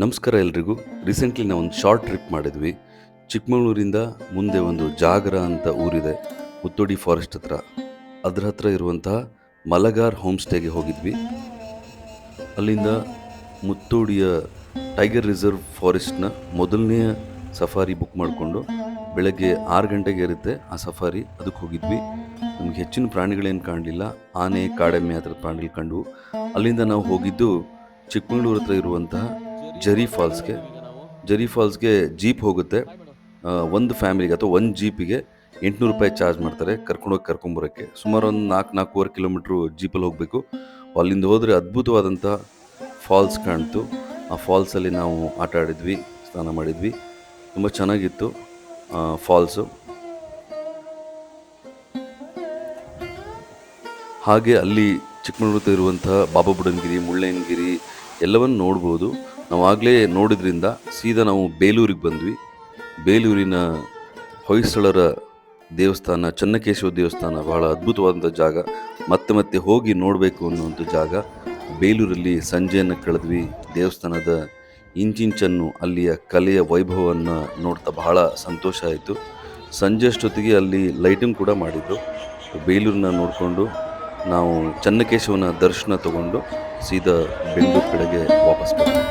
ನಮಸ್ಕಾರ ಎಲ್ರಿಗೂ. ರೀಸೆಂಟ್ಲಿ ನಾವು ಒಂದು ಶಾರ್ಟ್ ಟ್ರಿಪ್ ಮಾಡಿದ್ವಿ. ಚಿಕ್ಕಮಗಳೂರಿಂದ ಮುಂದೆ ಒಂದು ಜಾಗರ ಅಂತ ಊರಿದೆ, ಮುತ್ತೋಡಿ ಫಾರೆಸ್ಟ್ ಹತ್ರ. ಅದರ ಹತ್ರ ಇರುವಂತಹ ಮಲಗಾರ್ ಹೋಮ್ ಸ್ಟೇಗೆ ಹೋಗಿದ್ವಿ. ಅಲ್ಲಿಂದ ಮುತ್ತೋಡಿಯ ಟೈಗರ್ ರಿಸರ್ವ್ ಫಾರೆಸ್ಟ್ನ ಮೊದಲನೆಯ ಸಫಾರಿ ಬುಕ್ ಮಾಡಿಕೊಂಡು ಬೆಳಗ್ಗೆ 6 ಗಂಟೆಗೆ ಇರುತ್ತೆ ಆ ಸಫಾರಿ. ಅದಕ್ಕೆ ಹೋಗಿದ್ವಿ. ನಮಗೆ ಹೆಚ್ಚಿನ ಪ್ರಾಣಿಗಳೇನು ಕಾಣಲಿಲ್ಲ, ಆನೆ, ಕಾಡೆಮ್ಮೆ ಆ ಥರದ ಪ್ರಾಣಿಗಳು ಕಂಡು. ಅಲ್ಲಿಂದ ನಾವು ಹೋಗಿದ್ದು ಚಿಕ್ಕಮಗಳೂರು ಹತ್ರ ಇರುವಂತಹ ಜರಿ ಫಾಲ್ಸ್ಗೆ ಜೀಪ್ ಹೋಗುತ್ತೆ. ಒಂದು ಫ್ಯಾಮಿಲಿಗೆ ಅಥವಾ ಒಂದು ಜೀಪಿಗೆ 800 ರೂಪಾಯಿ ಚಾರ್ಜ್ ಮಾಡ್ತಾರೆ ಕರ್ಕೊಂಬರೋಕ್ಕೆ. ಸುಮಾರು ಒಂದು 4-4.5 ಕಿಲೋಮೀಟ್ರು ಜೀಪಲ್ಲಿ ಹೋಗಬೇಕು. ಅಲ್ಲಿಂದ ಹೋದರೆ ಅದ್ಭುತವಾದಂಥ ಫಾಲ್ಸ್ ಕಾಣ್ತು. ಆ ಫಾಲ್ಸಲ್ಲಿ ನಾವು ಆಟ ಆಡಿದ್ವಿ, ಸ್ನಾನ ಮಾಡಿದ್ವಿ. ತುಂಬ ಚೆನ್ನಾಗಿತ್ತು ಫಾಲ್ಸು. ಹಾಗೆ ಅಲ್ಲಿ ಚಿಕ್ಕಮಗಳೂರು ಇರುವಂಥ ಬಾಬಾ ಬುಡನ್ಗಿರಿ, ಮುಳ್ಳಯ್ಯನಗಿರಿ ಎಲ್ಲವನ್ನು ನೋಡ್ಬೋದು. ನಾವು ಆಗಲೇ ನೋಡಿದ್ರಿಂದ ಸೀದಾ ನಾವು ಬೇಲೂರಿಗೆ ಬಂದ್ವಿ. ಬೇಲೂರಿನ ಹೊಯ್ಸಳರ ದೇವಸ್ಥಾನ, ಚೆನ್ನಕೇಶವ ದೇವಸ್ಥಾನ, ಬಹಳ ಅದ್ಭುತವಾದಂಥ ಜಾಗ. ಮತ್ತೆ ಹೋಗಿ ನೋಡಬೇಕು ಅನ್ನುವಂಥ ಜಾಗ. ಬೇಲೂರಲ್ಲಿ ಸಂಜೆಯನ್ನು ಕಳೆದ್ವಿ. ದೇವಸ್ಥಾನದ ಇಂಚಿಂಚನ್ನು, ಅಲ್ಲಿಯ ಕಲೆಯ ವೈಭವವನ್ನು ನೋಡ್ತಾ ಬಹಳ ಸಂತೋಷ ಆಯಿತು. ಸಂಜೆ ಅಷ್ಟೊತ್ತಿಗೆ ಅಲ್ಲಿ ಲೈಟಿಂಗ್ ಕೂಡ ಮಾಡಿದ್ದು. ಬೇಲೂರನ್ನ ನೋಡಿಕೊಂಡು ನಾವು ಚೆನ್ನಕೇಶವನ ದರ್ಶನ ತಗೊಂಡು ಸೀದಾ ಬೆಂಗಳೂರು ಕಡೆಗೆ ವಾಪಸ್ ಬಂದ್ವಿ.